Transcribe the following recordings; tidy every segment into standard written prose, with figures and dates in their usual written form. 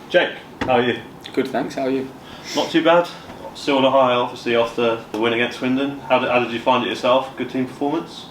Jake, how are you? Good, thanks. How are you? Not too bad. Still on a high, obviously, after the win against Swindon. How did you find it yourself? Good team performance?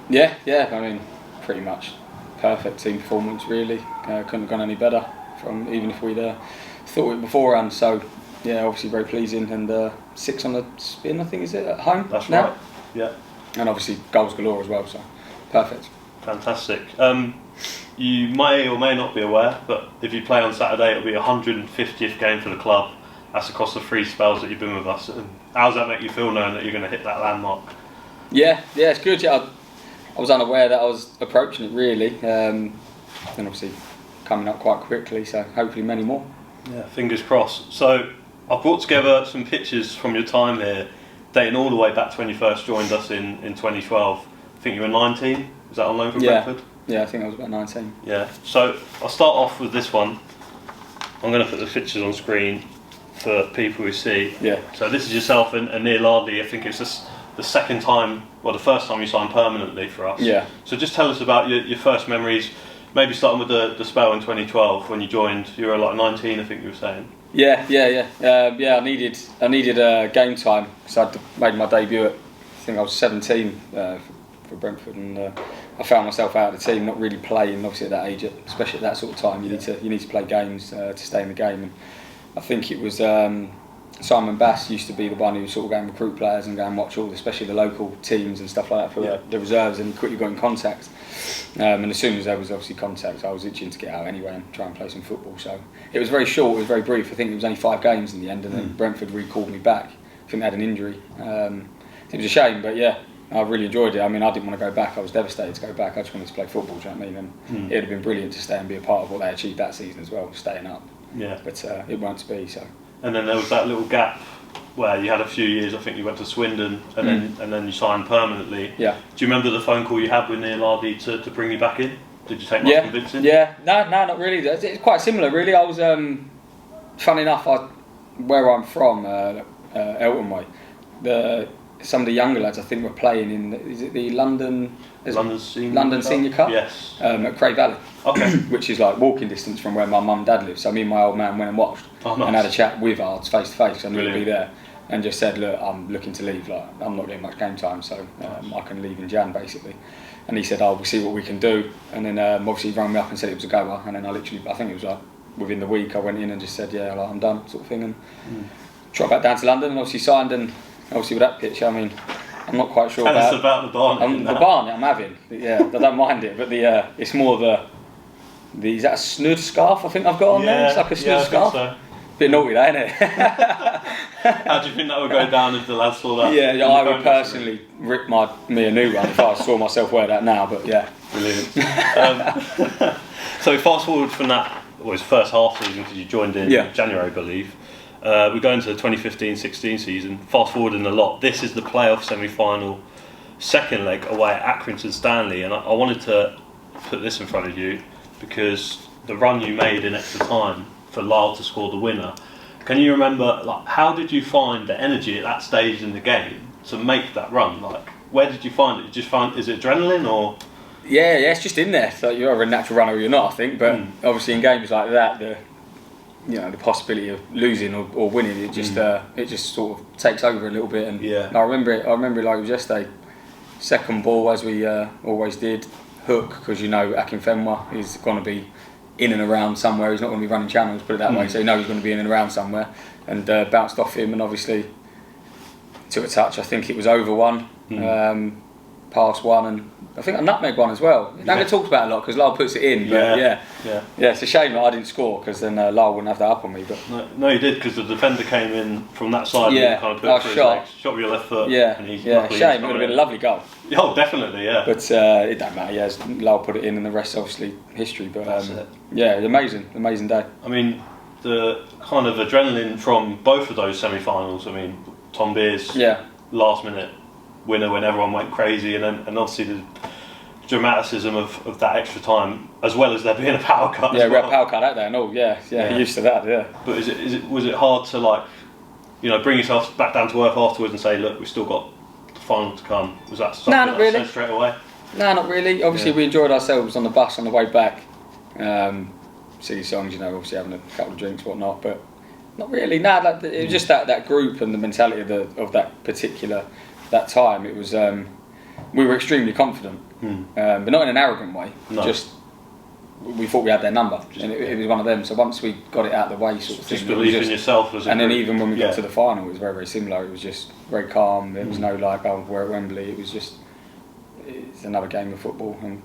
Yeah. I mean, pretty much perfect team performance, really. Couldn't have gone any better, from even if we'd thought it beforehand. So, yeah, obviously very pleasing. And 6 on the spin, I think, is it, at home? That's now? right, yeah. And obviously goals galore as well, so perfect. Fantastic. You may or may not be aware, but if you play on Saturday, it'll be your 150th game for the club. That's across the 3 spells that you've been with us. And how does that make you feel, knowing that you're going to hit that landmark? Yeah, it's good. Yeah, I was unaware that I was approaching it, really, and obviously coming up quite quickly. So hopefully many more. Yeah, fingers crossed. So I've brought together some pictures from your time here, dating all the way back to when you first joined us in 2012. I think you were 19. Was that on loan from Brentford? Yeah, I think I was about 19. Yeah. So I'll start off with this one. I'm going to put the pictures on screen for people who see. Yeah. So this is yourself and Neil Lardley. I think it's the second time, well, the first time you signed permanently for us. Yeah. So just tell us about your first memories. Maybe starting with the spell in 2012 when you joined. You were like 19, I think you were saying. Yeah. I needed game time because I'd made my debut at, I think I was 17 for Brentford, and I found myself out of the team, not really playing. Obviously at that age, especially at that sort of time, you need to play games to stay in the game. And I think it was Simon Bass used to be the one who was sort of going to recruit players and go and watch all, especially the local teams and stuff like that for the reserves, and he quickly got in contact. And as soon as there was obviously contact, I was itching to get out anyway and try and play some football. So it was very short, it was very brief. I think it was only 5 games in the end, and then Brentford recalled me back. I think they had an injury. It was a shame, but yeah, I really enjoyed it. I mean, I didn't want to go back. I was devastated to go back. I just wanted to play football, do you know what I mean? And it would have been brilliant to stay and be a part of what they achieved that season as well, staying up. Yeah. But it won't to be, so. And then there was that little gap where you had a few years. I think you went to Swindon, and then you signed permanently. Yeah. Do you remember the phone call you had with Neil Lardley to bring you back in? Did you take much convincing? Yeah. No, not really. It's quite similar, really. I was, funny enough, where I'm from, Elton Way, some of the younger lads I think were playing in, is it the London Senior Cup? Yes. At Cray Valley. Okay. Which is like walking distance from where my mum and dad live. So me and my old man went and watched and had a chat with Ards face to face. I knew he'd be there, and just said, look, I'm looking to leave. Like, I'm not getting much game time, so I can leave in Jan basically. And he said, we'll see what we can do. And then obviously he rang me up and said it was a goer. And then I think it was like within the week I went in and just said, yeah, like, I'm done, sort of thing, and trot back down to London and obviously signed. And obviously with that pitch, I mean, I'm not quite sure about the barn. The barn I'm having, yeah, I don't mind it, but it's more is that a snood scarf I think I've got on there? It's like a snood scarf. So. Bit naughty, that, isn't it? How do you think that would go down if the lads saw that? Yeah, I would personally rip me a new one if I saw myself wear that now, but yeah. Brilliant. So fast forward from that, his first half season, because you joined in January, I believe. We go into the 2015-16 season, fast forwarding a lot. This is the playoff semi-final, second leg away at Accrington Stanley, and I wanted to put this in front of you because the run you made in extra time for Lyle to score the winner. Can you remember, like, how did you find the energy at that stage in the game to make that run? Like, where did you find it? Is it adrenaline or? Yeah, it's just in there. So you're either a natural runner or you're not, I think. But obviously in games like that, the possibility of losing or winning, it just sort of takes over a little bit. And I remember it like it was yesterday. Second ball, as we always did, hook, because Akinfenwa is going to be in and around somewhere. He's not going to be running channels, put it that way. So you know he's going to be in and around somewhere, and bounced off him, and obviously took a touch. I think it was over one, past one, and I think a nutmeg one as well. Don't get talked about a lot because Lyle puts it in, but yeah, it's a shame that I didn't score because then Lyle wouldn't have that up on me. But no, you did, because the defender came in from that side and kind of put it through his legs, shot with your left foot. And shame. It would have been a lovely goal. Oh, definitely, yeah. But it don't matter. Yeah, Lyle put it in, and the rest obviously history. But amazing day. I mean, the kind of adrenaline from both of those semi-finals. I mean, Tom Beers, last minute winner when everyone went crazy, and obviously the dramaticism of that extra time, as well as there being a power cut. Yeah, we had power cut out there and all. Yeah, used to that. Yeah. But was it hard to bring yourself back down to earth afterwards and say, look, we've still got the final to come? Was that something not really. Said straight away? No, not really. Obviously, we enjoyed ourselves on the bus on the way back. silly songs, you know, obviously having a couple of drinks, whatnot, but not really. Nah, like, it was just that group and the mentality of that particular that time. It was we were extremely confident, but not in an arrogant way. No. Just we thought we had their number, and it was one of them. So once we got it out of the way, sort of just thing, believe in yourself. And then even when we got to the final, it was very, very similar. It was just very calm. There was no like, oh, we're at Wembley. It was just it's another game of football, and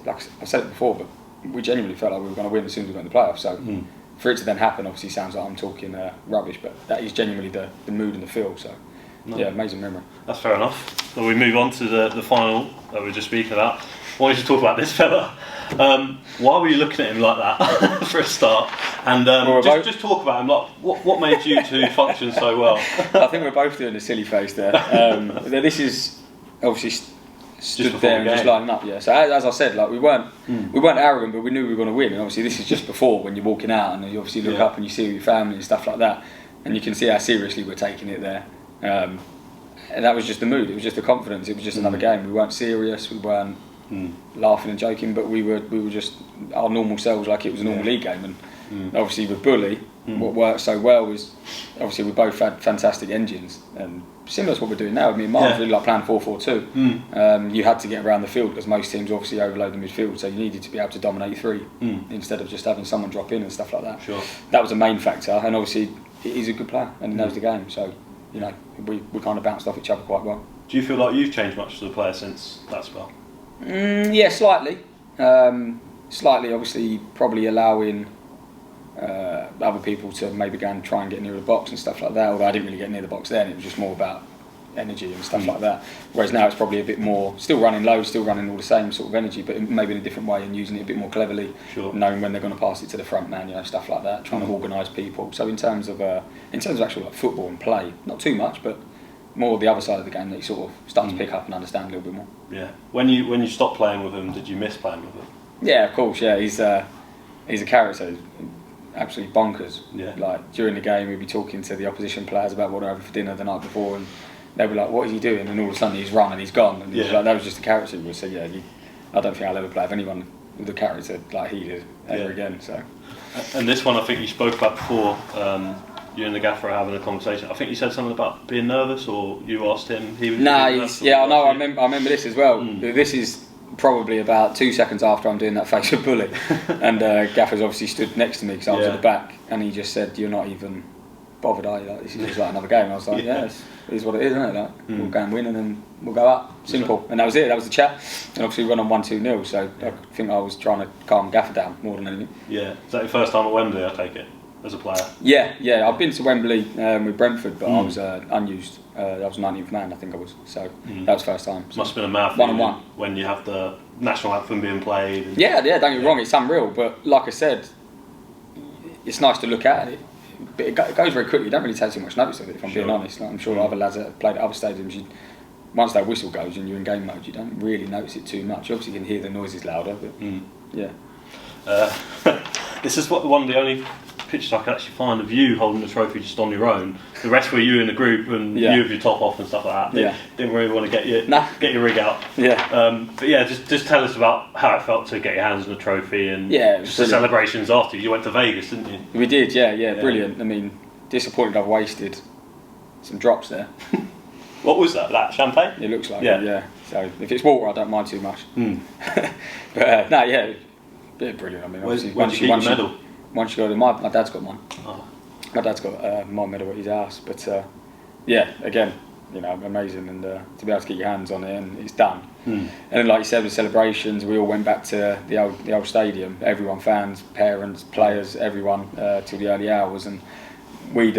like I said it before, but we genuinely felt like we were going to win as soon as we got in the playoffs. So for it to then happen, obviously sounds like I'm talking rubbish, but that is genuinely the mood and the feel. So yeah, amazing memory. That's fair enough. So we move on to the final that we were just speaking about. I wanted to talk about this fella. Why were you looking at him like that for a start? And just talk about him. Like, what made you two function so well? I think we're both doing a silly face there. This is obviously stood there and just lining up. Yeah. So as I said, like we weren't arrogant, but we knew we were going to win. And obviously this is just before when you're walking out and you obviously look up and you see your family and stuff like that, and you can see how seriously we're taking it there. And that was just the mood. It was just the confidence. It was just another game. We weren't serious. We weren't laughing and joking, but we were just our normal selves, like it was a normal league game. And obviously with Bully, what worked so well was obviously we both had fantastic engines, and similar to what we're doing now. I mean, Mark really like playing 4-4-2. You had to get around the field because most teams obviously overload the midfield, so you needed to be able to dominate three instead of just having someone drop in and stuff like that. Sure. That was a main factor, and obviously he's a good player and he knows the game, so you know we kind of bounced off each other quite well. Do you feel like you've changed much as a player since that spell? Yeah, slightly. Slightly, obviously, probably allowing other people to maybe go and try and get near the box and stuff like that. Although I didn't really get near the box then, it was just more about energy and stuff like that. Whereas now it's probably a bit more, still running low, still running all the same sort of energy, but maybe in a different way and using it a bit more cleverly, knowing when they're going to pass it to the front man, you know, stuff like that, trying to organise people. So in terms of actual like football and play, not too much, but more the other side of the game that you sort of start to pick up and understand a little bit more. Yeah. When you stopped playing with him, did you miss playing with him? Yeah, of course. Yeah, he's a character, absolutely bonkers. Yeah. Like during the game, we'd be talking to the opposition players about what they're having for dinner the night before, and they'd be like, "What is he doing?" And all of a sudden, he's run and he's gone. And like, that was just a character. We said, "Yeah, I don't think I'll ever play with anyone with a character like he did ever again." So. And this one, I think you spoke about before. You and the gaffer are having a conversation. I think you said something about being nervous, or you asked him. He was nervous. Yeah, I know. I remember this as well. This is probably about 2 seconds after I'm doing that face of Bully, and Gaffer's obviously stood next to me because I was at the back, and he just said, "You're not even bothered, are you? Like, this is just like another game." I was like, "Yeah, it is what it is, isn't it? Like, we'll go and win, and then we'll go up. Simple." And that was it. That was the chat. And obviously we went on 1-2-0. So I think I was trying to calm Gaffer down more than anything. Yeah. Is that your first time at Wembley? I take it, as a player. Yeah. I've been to Wembley with Brentford, but I was unused. I was 19th man, I think I was. So that was first time. So must have been a mad 1-1 when you have the national anthem being played. And yeah. Don't get me wrong, it's unreal. But like I said, it's nice to look at it. But it goes very quickly. You don't really take too much notice of it, if I'm being honest. Like, I'm sure other lads that have played at other stadiums, once that whistle goes and you're in game mode, you don't really notice it too much. You obviously can hear the noises louder, but yeah. This is one of the only pictures I could actually find of you holding the trophy just on your own. The rest were you in the group and you with your top off and stuff like that. Didn't really want to get your rig out. But yeah, just tell us about how it felt to get your hands on the trophy and just the celebrations after. You went to Vegas, didn't you? We did, yeah, brilliant. I mean, disappointed I've wasted some drops there. What was that? That champagne? It looks like it, yeah. So if it's water, I don't mind too much. But brilliant. I mean, obviously, once you get your medal. Once you go to my dad's got mine. Oh. My dad's got my medal at his house, but again, you know, amazing, and to be able to get your hands on it and it's done. And then, like you said, with celebrations, we all went back to the old stadium. Everyone, fans, parents, players, everyone, till the early hours, and we'd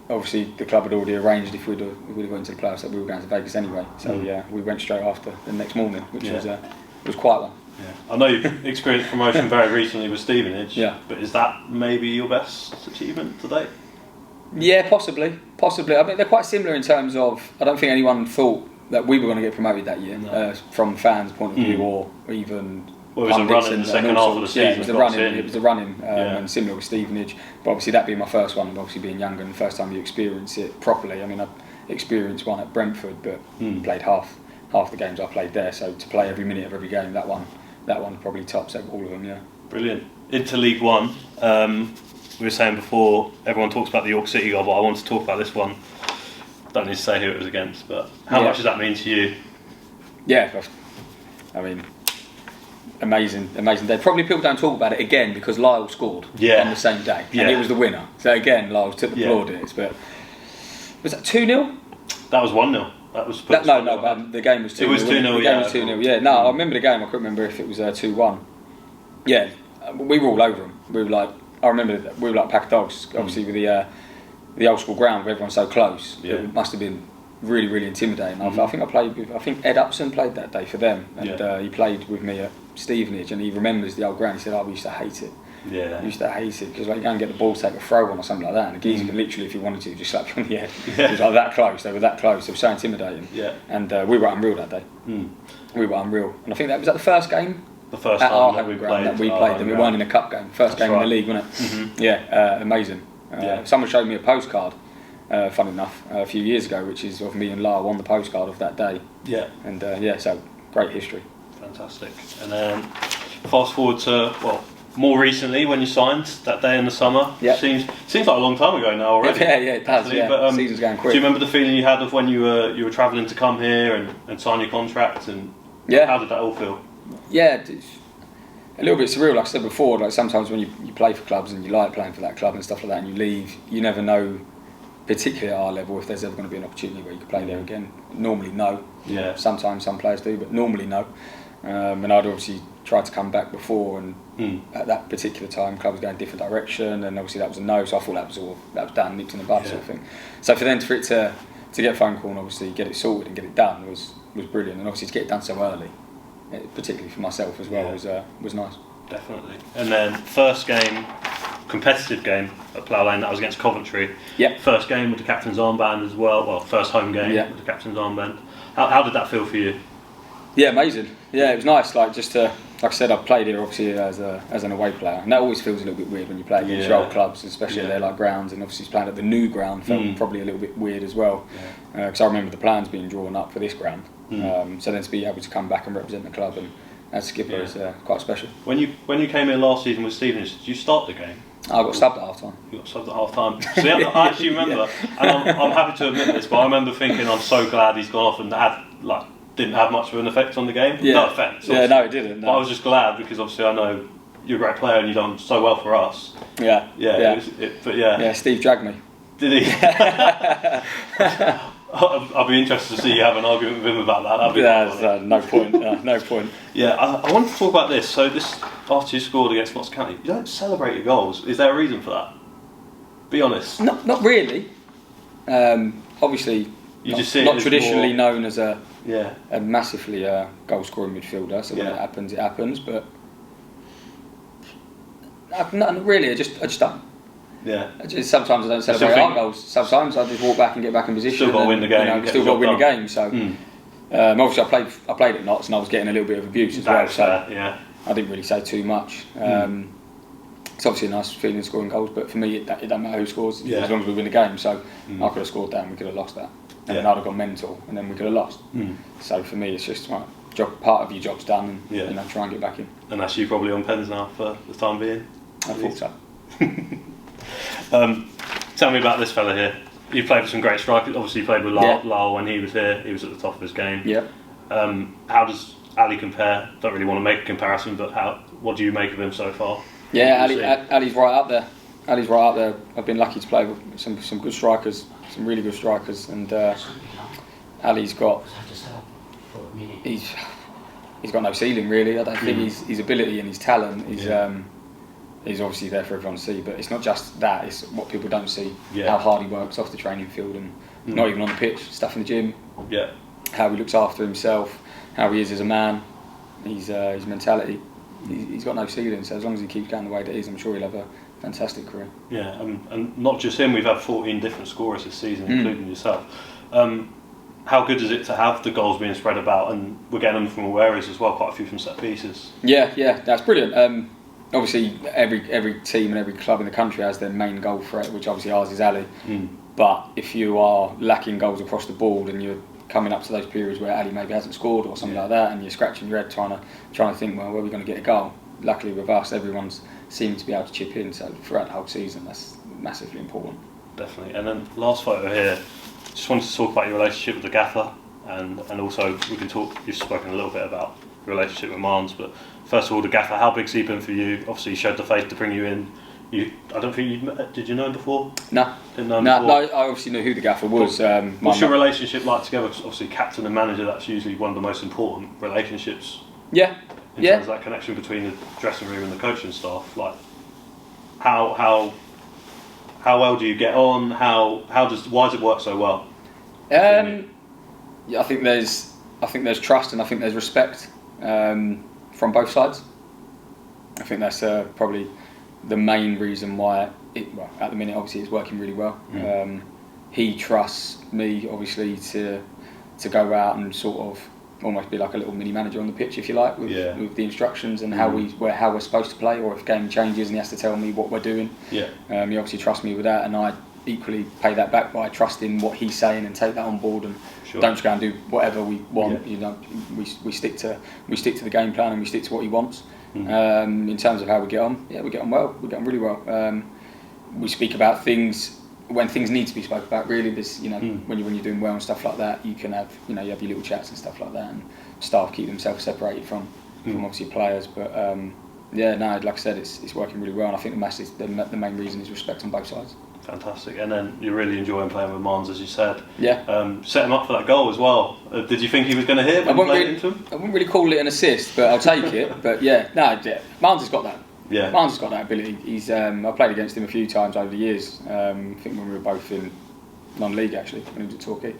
obviously the club had already arranged if we'd have gone into the playoffs that we were going to Vegas anyway. So we went straight after the next morning, which was quite one. Yeah. I know you've experienced promotion very recently with Stevenage, but is that maybe your best achievement to date? Yeah, possibly. I mean, they're quite similar in terms of, I don't think anyone thought that we were going to get promoted that year, from fans' point of view, or even... Well, it was a run in the second half of the season. Yeah, it was the running, and similar with Stevenage. But obviously that being my first one, obviously being younger and the first time you experience it properly. I mean, I experienced one at Brentford, but played half the games I played there. So to play every minute of every game, that one probably tops all of them, yeah. Brilliant. into League One. We were saying before, everyone talks about the York City goal, but I want to talk about this one. Don't need to say who it was against, but how much does that mean to you? Yeah, I mean, amazing day. Probably people don't talk about it again because Lyle scored on the same day, and it was the winner. So again, Lyle took the plaudits. But was that 2-0? That was 1-0. That was but the game was 2-0. It was 2-0. The game was 2-0. Yeah, no, I remember the game. I couldn't remember if it was 2-1. Yeah, we were all over them. We were like, I remember that we were like a pack of dogs. Obviously with the old school ground where everyone's so close, it must have been really, really intimidating. I think Ed Upson played that day for them, and he played with me at Stevenage, and he remembers the old ground. He said, we used to hate it. Yeah. We used to hate it because like you go and get the ball to take a throw on or something like that, and the geezer could literally, if he wanted to, just slap you on the head. It was like that close. They were that close. It was so intimidating. Yeah. And we were unreal that day. We were unreal, and I think that was the first game. The first at time our that we played them. We weren't in a cup game. First game in the league, wasn't it? Mm-hmm. Yeah, amazing. Someone showed me a postcard, funny enough, a few years ago, which is of me and Lyle on the postcard of that day. Yeah. And so great history. Fantastic. And then fast forward to more recently when you signed that day in the summer. Yeah. Seems like a long time ago now already. Yeah, it does. Actually, yeah. But, season's going quick. Do you remember the feeling you had of when you were travelling to come here and sign your contract, and how did that all feel? Yeah, a little bit surreal. Like I said before, like sometimes when you play for clubs and you like playing for that club and stuff like that, and you leave, you never know, particularly at our level, if there's ever going to be an opportunity where you could play there again. Normally, no. Yeah. Sometimes some players do, but normally no. And I'd obviously tried to come back before, and at that particular time, club was going a different direction, and obviously that was a no. So I thought that was done, nipped in the bud, sort of thing. So for it to get a phone call and obviously get it sorted and get it done was brilliant, and obviously to get it done so early, particularly for myself as well, was nice. Definitely. And then first game, competitive game at Plough Lane, that was against Coventry. Yeah. First game with the captain's armband as well. Well, first home game with the captain's armband. How did that feel for you? Yeah, amazing. Yeah, it was nice. Like I said, I've played here obviously as an away player, and that always feels a little bit weird when you play against your old clubs, especially at their like grounds. And obviously, playing at the new ground felt probably a little bit weird as well, because I remember the plans being drawn up for this ground. So then to be able to come back and represent the club and as skipper is quite special. When you came in last season with Stevenage, did you start the game? I got subbed at half time. You got subbed at half time. So yeah, I actually remember, and I'm happy to admit this, but I remember thinking, I'm so glad he's gone off, and didn't have much of an effect on the game. Yeah. No offence. Yeah, no, it didn't. No. But I was just glad because obviously I know you're a great player and you've done so well for us. Yeah. Yeah, Steve dragged me. Did he? I'll be interested to see you have an argument with him about that. No point. No point. Yeah, I wanted to talk about this. So this, after you scored against Notts County, you don't celebrate your goals. Is there a reason for that? Be honest. Not really. Obviously, not traditionally known as a massively goal scoring midfielder. So when it happens. But not really. I just don't. Yeah. Sometimes I don't celebrate our goals. Sometimes I just walk back and get back in position. Still got to win the game. Still got to win the game. So obviously I played at Notts and I was getting a little bit of abuse as well. So I didn't really say too much. It's obviously a nice feeling scoring goals, but for me it doesn't matter who scores as long as we win the game. So I could have scored that and we could have lost that, and I'd have gone mental and then we could have lost. So for me it's just part of your job's done, and try and get back in. And that's you probably on pens now for the time being. I thought so. Tell me about this fella here. You played with some great strikers. Obviously, you played with Lyle when he was here. He was at the top of his game. Yeah. How does Ali compare? Don't really want to make a comparison, but what do you make of him so far? Yeah, Ali's right up there. Ali's right up there. I've been lucky to play with some good strikers, some really good strikers, and Ali's got he's got no ceiling really. I don't think his ability and his talent is obviously there for everyone to see, but it's not just that, it's what people don't see, how hard he works off the training field and not even on the pitch, stuff in the gym, how he looks after himself, how he is as a man, his mentality, he's got no ceiling, so as long as he keeps going the way that he is, I'm sure he'll have a fantastic career. Yeah, and not just him, we've had 14 different scorers this season, including yourself. How good is it to have the goals being spread about, and we're getting them from all areas as well, quite a few from set pieces? Yeah, that's brilliant. Obviously, every team and every club in the country has their main goal threat, which obviously ours is Ali. But if you are lacking goals across the board and you're coming up to those periods where Ali maybe hasn't scored or something like that, and you're scratching your head trying to think, well, where are we going to get a goal? Luckily with us, everyone's seeming to be able to chip in. So throughout the whole season, that's massively important. Definitely. And then last photo here, just wanted to talk about your relationship with the gaffer, and also we can talk. You've spoken a little bit about your relationship with Marnes, but first of all, the gaffer. How big's he been for you? Obviously, he showed the faith to bring you in. I don't think did you know him before? No. Didn't know him before? No, I obviously knew who the gaffer was. What's your relationship like together? 'Cause obviously, captain and manager, that's usually one of the most important relationships. Yeah. In terms of that connection between the dressing room and the coaching staff. Like, how well do you get on? Why does it work so well? Yeah, I think there's trust and I think there's respect from both sides. I think that's probably the main reason why at the minute obviously it's working really well. He trusts me obviously to go out and sort of almost be like a little mini manager on the pitch, if you like, with the instructions and how we're supposed to play, or if game changes and he has to tell me what we're doing. He obviously trusts me with that, and I equally pay that back by trusting what he's saying and take that on board, and don't just go and do whatever we want. You know, we stick to the game plan and we stick to what he wants. In terms of how we get on, we get on well. We get on really well. We speak about things when things need to be spoken about. Really, this when you're doing well and stuff like that, you can have you have your little chats and stuff like that, and staff keep themselves separated from obviously players. But like I said, it's working really well, and I think the main reason is respect on both sides. Fantastic. And then you're really enjoying playing with Marnes, as you said. Yeah. Set him up for that goal as well. Did you think he was going to hit when you played into him? I wouldn't really call it an assist, but I'll take it. But Marnes has got that. Yeah. Marnes has got that ability. He's I played against him a few times over the years. I think when we were both in non-league actually, when he was at Torquay.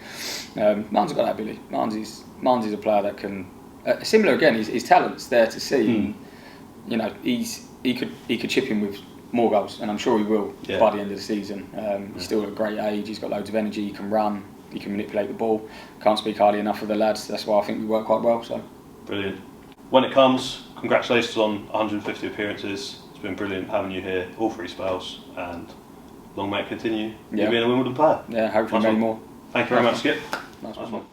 Marnes has got that ability. Marnes is a player that can similar again. His talent's there to see. He could chip in with more goals, and I'm sure he will by the end of the season. He's still at a great age. He's got loads of energy. He can run. He can manipulate the ball. Can't speak highly enough of the lads. That's why I think we work quite well. So brilliant. When it comes, congratulations on 150 appearances. It's been brilliant having you here all 3 spells, and long may it continue. You being a Wimbledon player. Yeah, hopefully many more. Thank you very much, Skip. Nice one.